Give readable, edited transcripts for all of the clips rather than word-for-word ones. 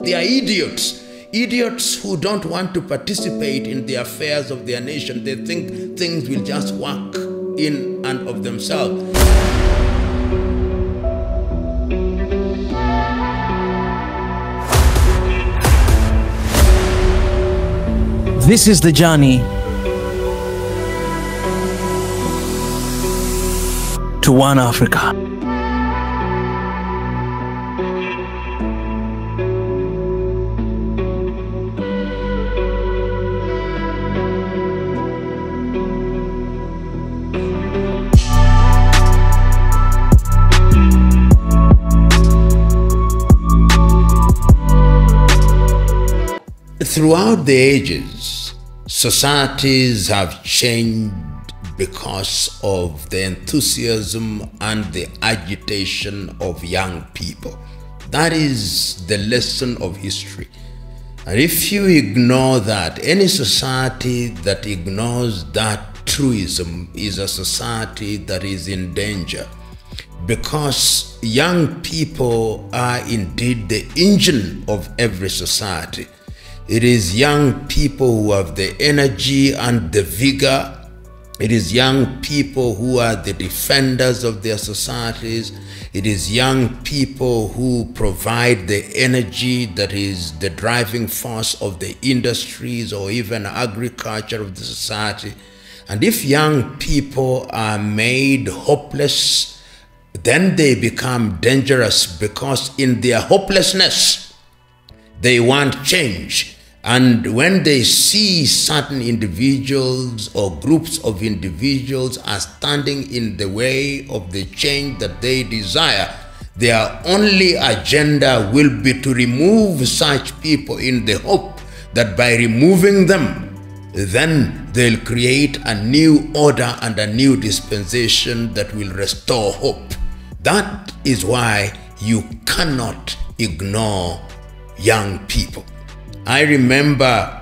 They are idiots. Idiots who don't want to participate in the affairs of their nation. They think things will just work in and of themselves. This is the journey to one Africa. Throughout the ages, societies have changed because of the enthusiasm and the agitation of young people. That is the lesson of history. And if you ignore that, any society that ignores that truism is a society that is in danger, because young people are indeed the engine of every society. It is young people who have the energy and the vigor. It is young people who are the defenders of their societies. It is young people who provide the energy that is the driving force of the industries or even agriculture of the society. And if young people are made hopeless, then they become dangerous, because in their hopelessness, they want change. And when they see certain individuals or groups of individuals are standing in the way of the change that they desire, their only agenda will be to remove such people, in the hope that by removing them, then they'll create a new order and a new dispensation that will restore hope. That is why you cannot ignore young people. I remember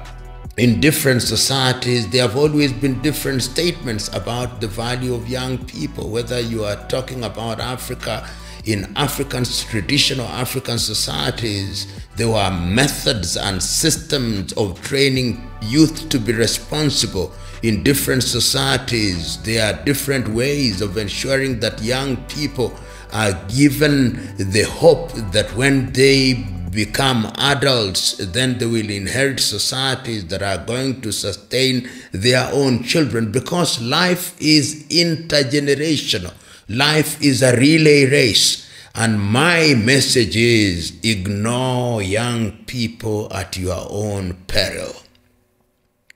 in different societies, there have always been different statements about the value of young people. Whether you are talking about Africa, in African traditional African societies, there were methods and systems of training youth to be responsible. In different societies, there are different ways of ensuring that young people are given the hope that when they become adults, then they will inherit societies that are going to sustain their own children, because life is intergenerational. Life is a relay race. And my message is, ignore young people at your own peril.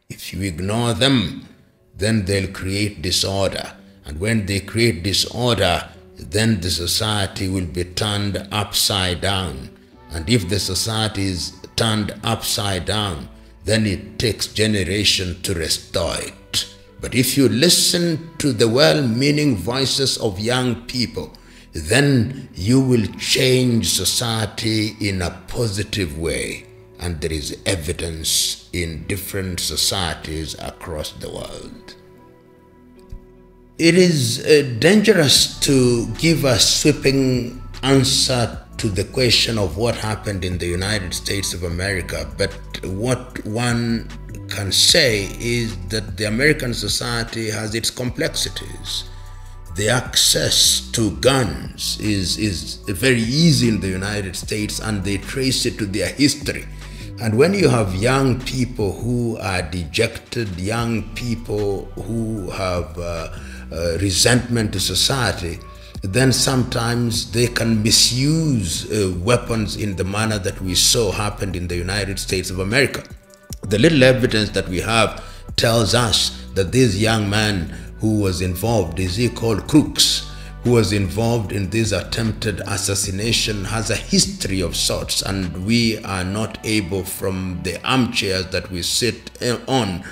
If you ignore them, then they'll create disorder. And when they create disorder, then the society will be turned upside down. And if the society is turned upside down, then it takes generations to restore it. But if you listen to the well-meaning voices of young people, then you will change society in a positive way. And there is evidence in different societies across the world. It is dangerous to give a sweeping answer to the question of what happened in the United States of America, but what one can say is that the American society has its complexities. The access to guns is very easy in the United States, and they trace it to their history. And when you have young people who are dejected, young people who have resentment to society, then sometimes they can misuse weapons in the manner that we saw happened in the United States of America. The little evidence that we have tells us that this young man who was involved, is he called Crooks, who was involved in this attempted assassination, has a history of sorts, and we are not able from the armchairs that we sit on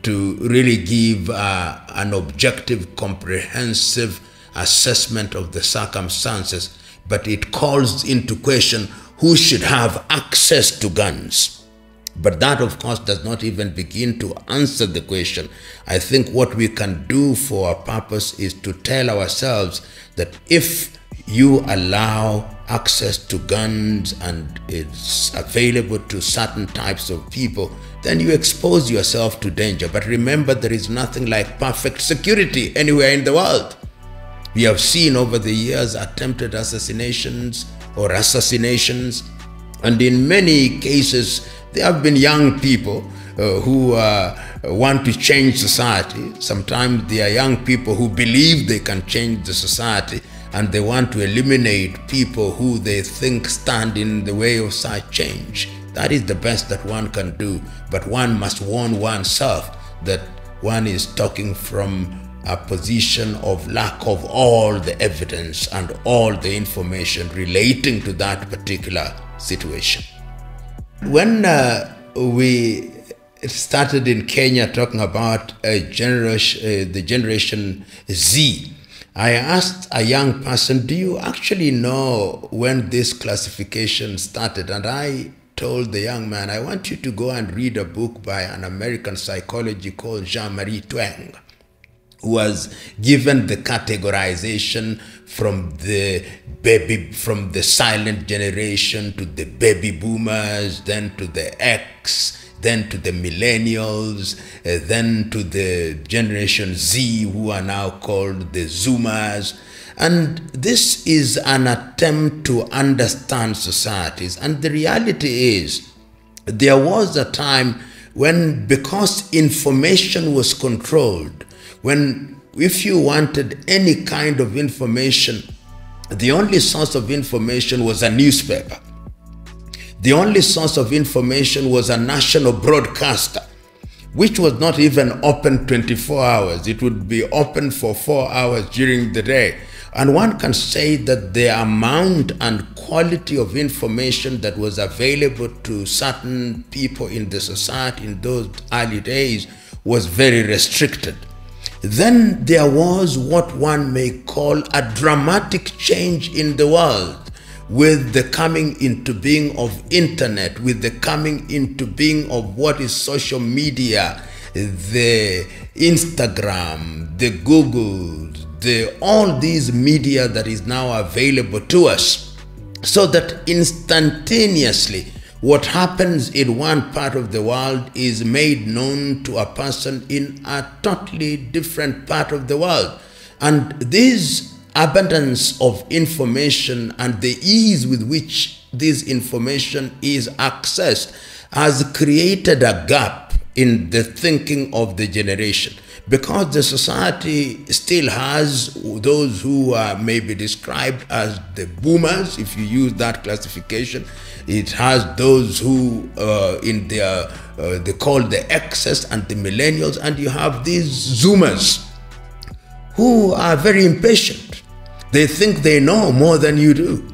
to really give an objective, comprehensive assessment of the circumstances, but it calls into question who should have access to guns. But that, of course, does not even begin to answer the question. I think what we can do for our purpose is to tell ourselves that if you allow access to guns and it's available to certain types of people, then you expose yourself to danger. But remember, there is nothing like perfect security anywhere in the world. We have seen over the years attempted assassinations, and in many cases, there have been young people who want to change society. Sometimes they are young people who believe they can change the society, and they want to eliminate people who they think stand in the way of such change. That is the best that one can do, but one must warn oneself that one is talking from a position of lack of all the evidence and all the information relating to that particular situation. When we started in Kenya talking about the Generation Z, I asked a young person, do you actually know when this classification started? And I told the young man, I want you to go and read a book by an American psychologist called Jean-Marie Twenge, who was given the categorization from the silent generation to the baby boomers, then to the X, then to the millennials, then to the Generation Z, who are now called the Zoomers. And this is an attempt to understand societies. And the reality is, there was a time when, because information was controlled, when if you wanted any kind of information, the only source of information was a newspaper. The only source of information was a national broadcaster, which was not even open 24 hours. It would be open for 4 hours during the day. And one can say that the amount and quality of information that was available to certain people in the society in those early days was very restricted. Then there was what one may call a dramatic change in the world, with the coming into being of internet, with the coming into being of what is social media, the Instagram, the Google, all these media that is now available to us, so that instantaneously what happens in one part of the world is made known to a person in a totally different part of the world. And this abundance of information and the ease with which this information is accessed has created a gap in the thinking of the generation, because the society still has those who are maybe described as the boomers, if you use that classification. It has those who they call the X's and the millennials, and you have these Zoomers who are very impatient. They think they know more than you do,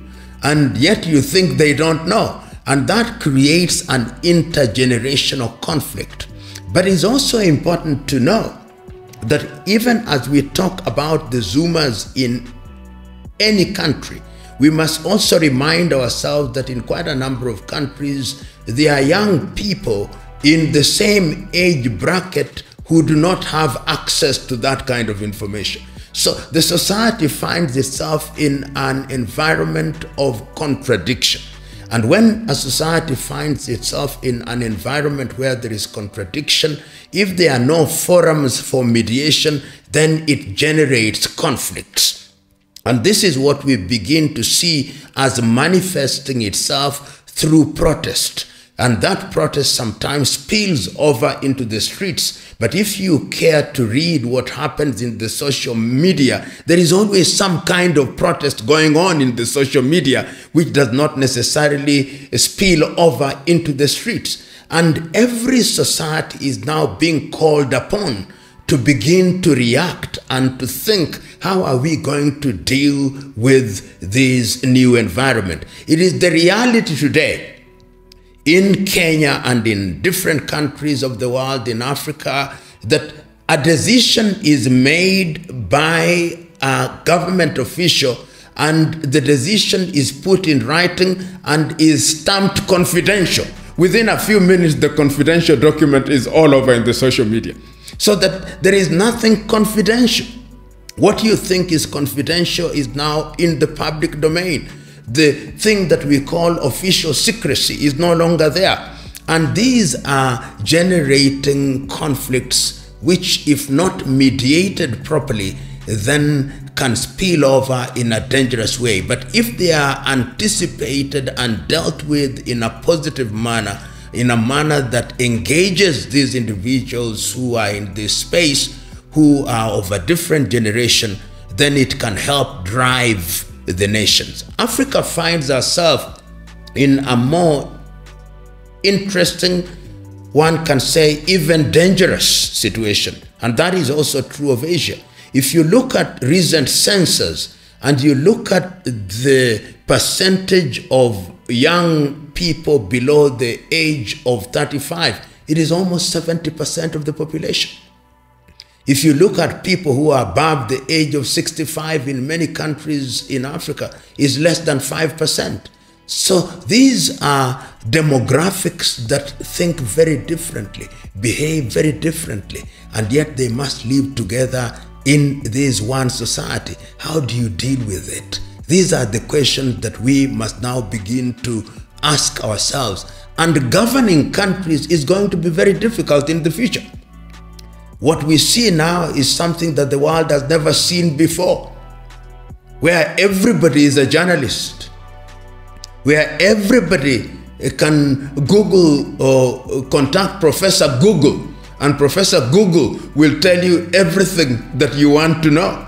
and yet you think they don't know. And that creates an intergenerational conflict. But it's also important to know that even as we talk about the Zoomers in any country, we must also remind ourselves that in quite a number of countries, there are young people in the same age bracket who do not have access to that kind of information. So the society finds itself in an environment of contradiction. And when a society finds itself in an environment where there is contradiction, if there are no forums for mediation, then it generates conflicts. And this is what we begin to see as manifesting itself through protest. And that protest sometimes spills over into the streets. But if you care to read what happens in the social media, there is always some kind of protest going on in the social media, which does not necessarily spill over into the streets. And every society is now being called upon to begin to react and to think, how are we going to deal with this new environment? It is the reality today in Kenya and in different countries of the world, in Africa, that a decision is made by a government official, and the decision is put in writing and is stamped confidential. Within a few minutes, the confidential document is all over in the social media. So that there is nothing confidential. What you think is confidential is now in the public domain. The thing that we call official secrecy is no longer there. And these are generating conflicts which, if not mediated properly, then can spill over in a dangerous way. But if they are anticipated and dealt with in a positive manner, in a manner that engages these individuals who are in this space, who are of a different generation, then it can help drive the nations. Africa finds herself in a more interesting, one can say even dangerous situation. And that is also true of Asia. If you look at recent census and you look at the percentage of young people below the age of 35, it is almost 70% of the population. If you look at people who are above the age of 65 in many countries in Africa, is less than 5%. So these are demographics that think very differently, behave very differently, and yet they must live together in this one society. How do you deal with it? These are the questions that we must now begin to ask ourselves. And governing countries is going to be very difficult in the future. What we see now is something that the world has never seen before, where everybody is a journalist, where everybody can Google or contact Professor Google, and Professor Google will tell you everything that you want to know.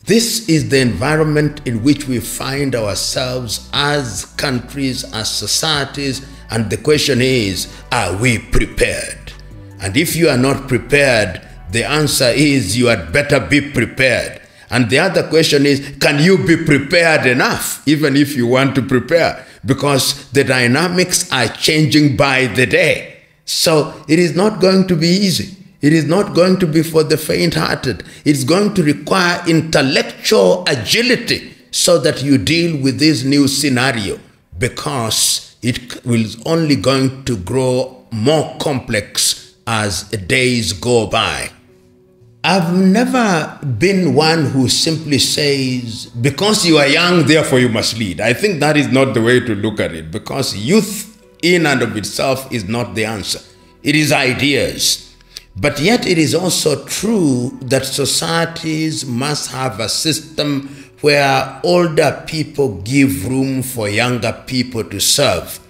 This is the environment in which we find ourselves as countries, as societies, and the question is, are we prepared? And if you are not prepared, the answer is you had better be prepared. And the other question is, can you be prepared enough, even if you want to prepare? Because the dynamics are changing by the day. So it is not going to be easy. It is not going to be for the faint-hearted. It's going to require intellectual agility so that you deal with this new scenario, because it will only going to grow more complex as days go by. I've never been one who simply says, because you are young, therefore you must lead. I think that is not the way to look at it, because youth in and of itself is not the answer. It is ideas. But yet it is also true that societies must have a system where older people give room for younger people to serve.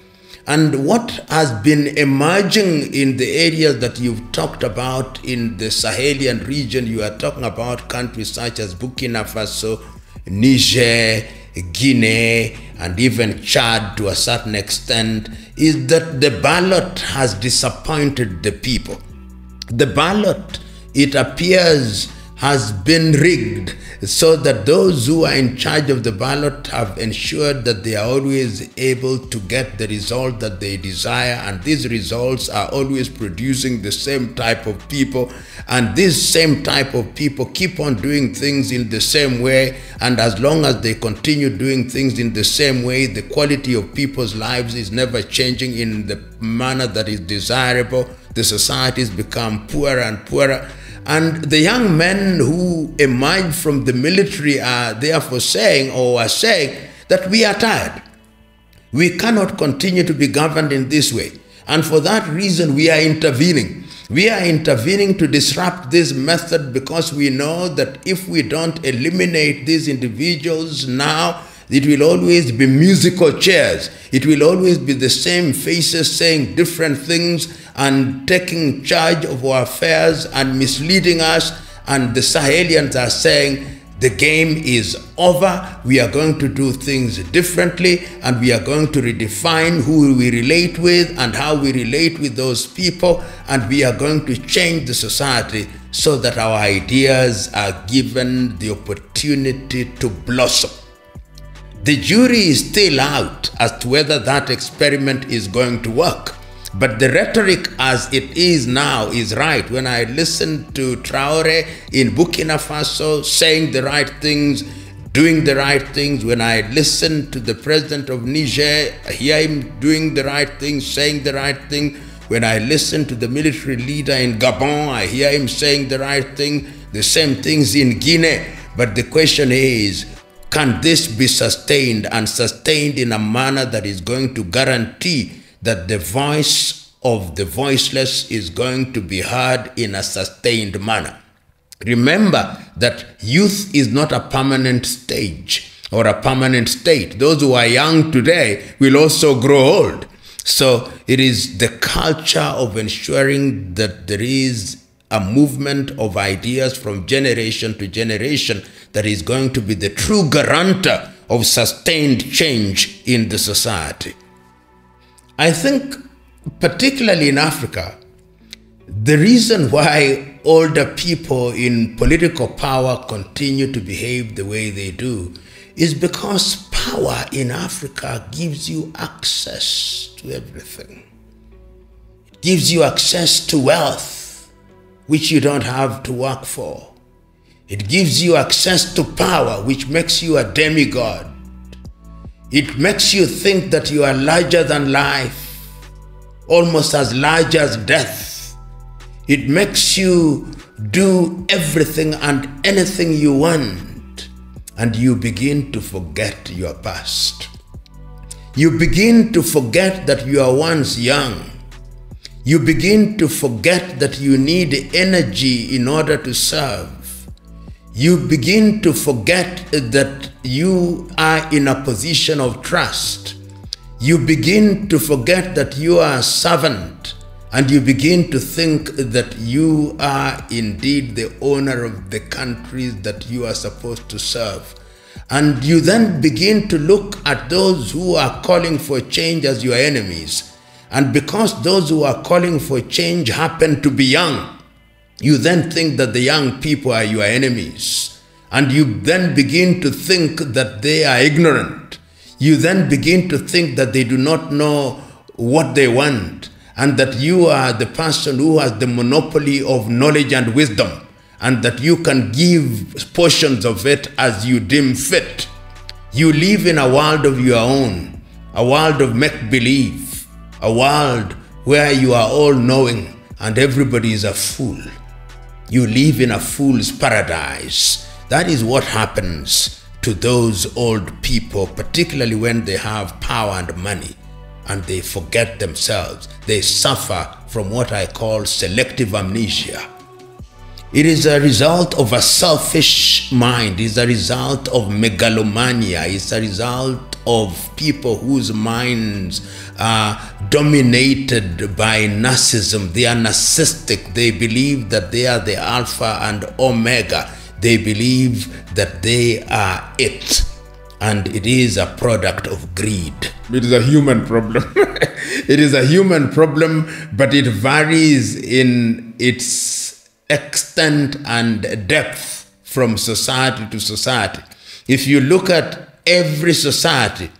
And what has been emerging in the areas that you've talked about in the Sahelian region, you are talking about countries such as Burkina Faso, Niger, Guinea, and even Chad to a certain extent, is that the ballot has disappointed the people. The ballot, it appears, has been rigged so that those who are in charge of the ballot have ensured that they are always able to get the result that they desire, and these results are always producing the same type of people, and this same type of people keep on doing things in the same way, and as long as they continue doing things in the same way, the quality of people's lives is never changing in the manner that is desirable. The societies become poorer and poorer. And the young men who emerge from the military are therefore saying, or are saying, that we are tired. We cannot continue to be governed in this way. And for that reason, we are intervening. We are intervening to disrupt this method, because we know that if we don't eliminate these individuals now, it will always be musical chairs. It will always be the same faces saying different things and taking charge of our affairs and misleading us. And the Sahelians are saying, the game is over. We are going to do things differently, and we are going to redefine who we relate with and how we relate with those people. And we are going to change the society so that our ideas are given the opportunity to blossom. The jury is still out as to whether that experiment is going to work. But the rhetoric as it is now is right. When I listen to Traore in Burkina Faso saying the right things, doing the right things, when I listen to the president of Niger, I hear him doing the right things, saying the right thing. When I listen to the military leader in Gabon, I hear him saying the right thing, the same things in Guinea. But the question is, can this be sustained, and sustained in a manner that is going to guarantee that the voice of the voiceless is going to be heard in a sustained manner? Remember that youth is not a permanent stage or a permanent state. Those who are young today will also grow old. So it is the culture of ensuring that there is a movement of ideas from generation to generation that is going to be the true guarantor of sustained change in the society. I think, particularly in Africa, the reason why older people in political power continue to behave the way they do is because power in Africa gives you access to everything. It gives you access to wealth, which you don't have to work for. It gives you access to power, which makes you a demigod. It makes you think that you are larger than life, almost as large as death. It makes you do everything and anything you want, and you begin to forget your past. You begin to forget that you are once young. You begin to forget that you need energy in order to serve. You begin to forget that you are in a position of trust. You begin to forget that you are a servant, and you begin to think that you are indeed the owner of the countries that you are supposed to serve. And you then begin to look at those who are calling for change as your enemies. And because those who are calling for change happen to be young, you then think that the young people are your enemies. And you then begin to think that they are ignorant. You then begin to think that they do not know what they want, and that you are the person who has the monopoly of knowledge and wisdom, and that you can give portions of it as you deem fit. You live in a world of your own, a world of make-believe, a world where you are all-knowing and everybody is a fool. You live in a fool's paradise. That is what happens to those old people, particularly when they have power and money, and they forget themselves. They suffer from what I call selective amnesia. It is a result of a selfish mind. It's a result of megalomania. It's a result of people whose minds are dominated by narcissism. They are narcissistic. They believe that they are the alpha and omega. They believe that they are it. And it is a product of greed. It is a human problem. It is a human problem, but it varies in its extent and depth from society to society. If you look at every society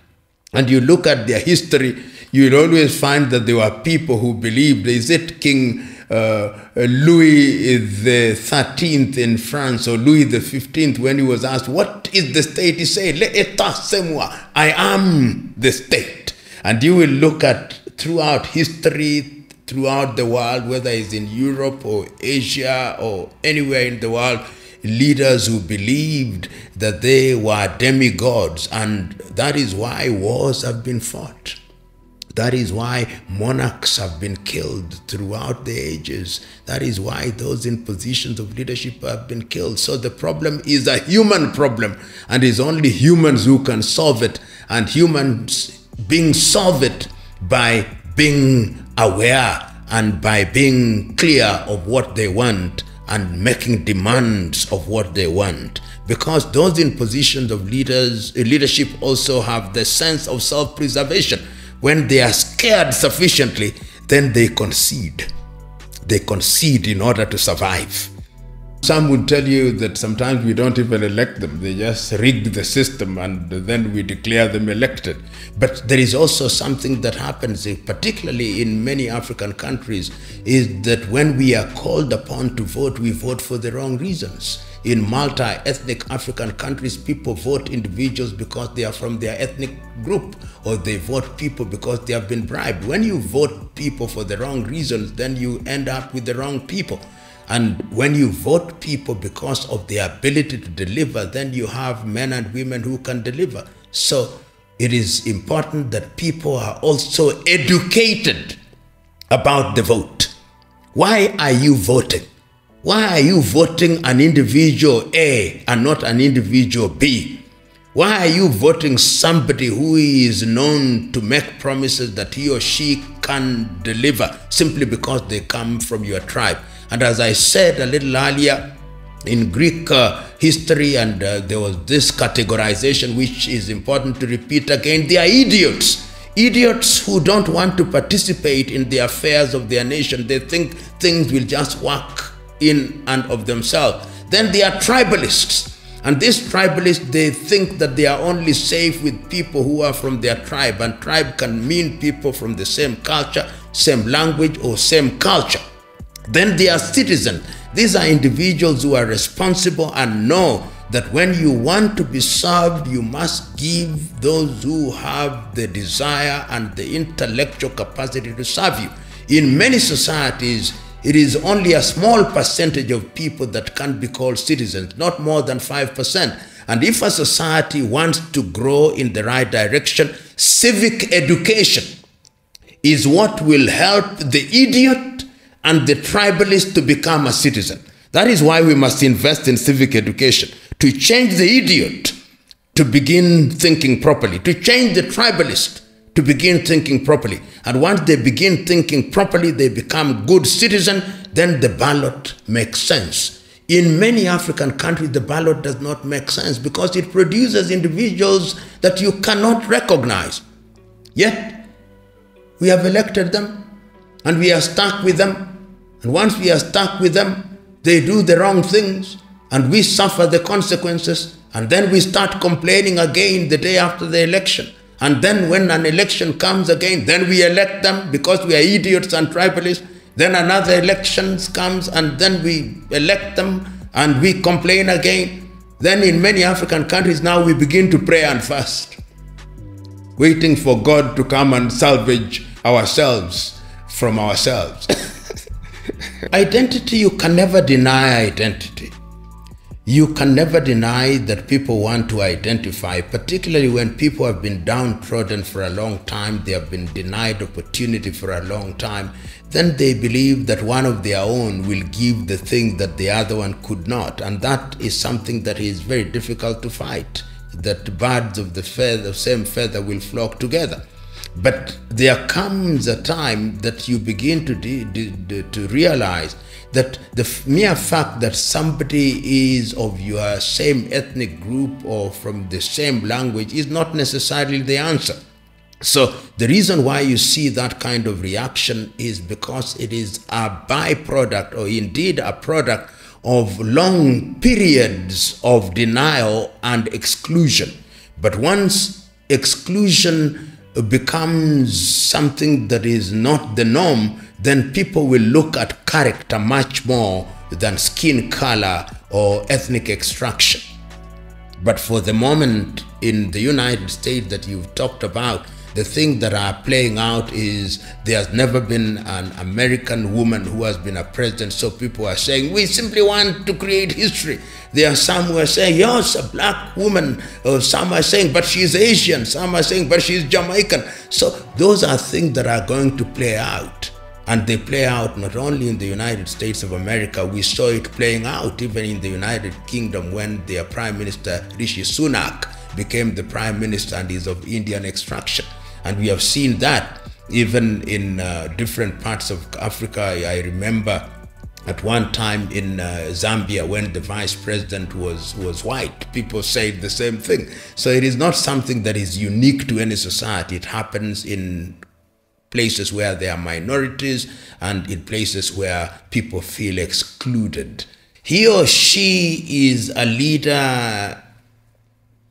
and you look at their history, you will always find that there were people who believed. Is it King Louis the 13th in France, or Louis the 15th, when he was asked, what is the state? He said, l'état c'est moi. I am the state. And you will look at throughout history, throughout the world, whether it's in Europe or Asia or anywhere in the world, leaders who believed that they were demigods, and that is why wars have been fought. That is why monarchs have been killed throughout the ages. That is why those in positions of leadership have been killed. So the problem is a human problem, and it's only humans who can solve it, and humans being solve it by being aware and by being clear of what they want and making demands of what they want. Because those in positions of leadership also have the sense of self-preservation. When they are scared sufficiently, then they concede. They concede in order to survive. Some would tell you that sometimes we don't even elect them. They just rig the system and then we declare them elected. But there is also something that happens, particularly in many African countries, is that when we are called upon to vote, we vote for the wrong reasons. In multi-ethnic African countries, people vote individuals because they are from their ethnic group, or they vote people because they have been bribed. When you vote people for the wrong reasons, then you end up with the wrong people. And when you vote people because of their ability to deliver, then you have men and women who can deliver. So it is important that people are also educated about the vote. Why are you voting? Why are you voting an individual A and not an individual B? Why are you voting somebody who is known to make promises that he or she can deliver simply because they come from your tribe? And as I said a little earlier, in Greek history, and there was this categorization which is important to repeat again, they are idiots. Idiots who don't want to participate in the affairs of their nation. They think things will just work in and of themselves. Then they are tribalists. And these tribalists, they think that they are only safe with people who are from their tribe. And tribe can mean people from the same culture, same language, or same culture. Then they are citizens. These are individuals who are responsible and know that when you want to be served, you must give those who have the desire and the intellectual capacity to serve you. In many societies, it is only a small percentage of people that can be called citizens, not more than 5%. And if a society wants to grow in the right direction, civic education is what will help the idiot and the tribalist to become a citizen. That is why we must invest in civic education, to change the idiot to begin thinking properly, to change the tribalist to begin thinking properly. And once they begin thinking properly, they become good citizens, then the ballot makes sense. In many African countries, the ballot does not make sense because it produces individuals that you cannot recognize. Yet, we have elected them and we are stuck with them. And once we are stuck with them, they do the wrong things and we suffer the consequences. And then we start complaining again the day after the election. And then when an election comes again, then we elect them because we are idiots and tribalists. Then another election comes and then we elect them and we complain again. Then in many African countries now we begin to pray and fast, waiting for God to come and salvage ourselves from ourselves. Identity, you can never deny identity. You can never deny that people want to identify, particularly when people have been downtrodden for a long time, they have been denied opportunity for a long time, then they believe that one of their own will give the thing that the other one could not. And that is something that is very difficult to fight, that birds of the same feather will flock together. But there comes a time that you begin to realize that the mere fact that somebody is of your same ethnic group or from the same language is not necessarily the answer. So the reason why you see that kind of reaction is because it is a byproduct, or indeed a product, of long periods of denial and exclusion. But once exclusion becomes something that is not the norm, then people will look at character much more than skin color or ethnic extraction. But for the moment in the United States that you've talked about, the thing that are playing out is there's never been an American woman who has been a president, so people are saying, we simply want to create history. There are some who are saying, yes, a black woman, or some are saying, but she's Asian, some are saying, but she's Jamaican. So those are things that are going to play out. And they play out not only in the United States of America, we saw it playing out even in the United Kingdom when their Prime Minister Rishi Sunak became the Prime Minister and is of Indian extraction. And we have seen that even in different parts of Africa. I remember at one time in Zambia when the vice president was white, people said the same thing. So it is not something that is unique to any society. It happens in places where there are minorities and in places where people feel excluded. He or she is a leader,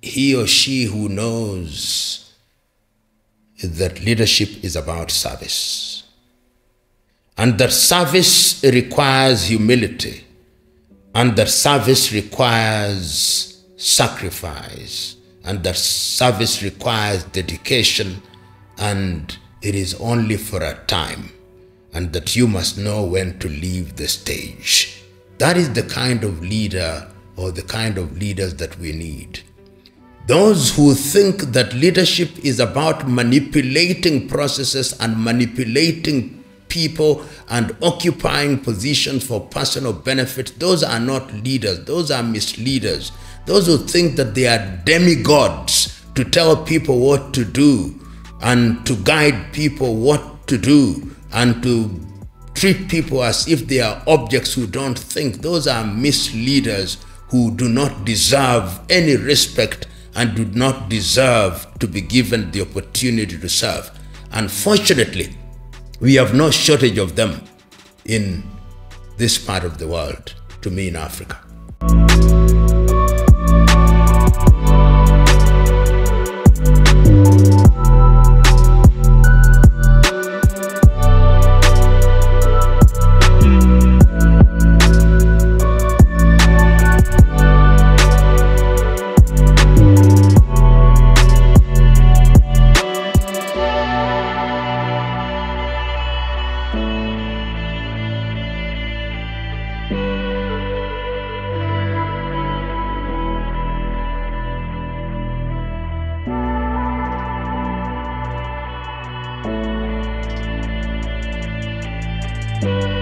he or she who knows that leadership is about service, and that service requires humility, and that service requires sacrifice, and that service requires dedication, and it is only for a time, and that you must know when to leave the stage. That is the kind of leader or the kind of leaders that we need. Those who think that leadership is about manipulating processes and manipulating people and occupying positions for personal benefit, those are not leaders, those are misleaders. Those who think that they are demigods to tell people what to do and to guide people what to do and to treat people as if they are objects who don't think, those are misleaders who do not deserve any respect and do not deserve to be given the opportunity to serve. Unfortunately, we have no shortage of them in this part of the world, to me in Africa. you.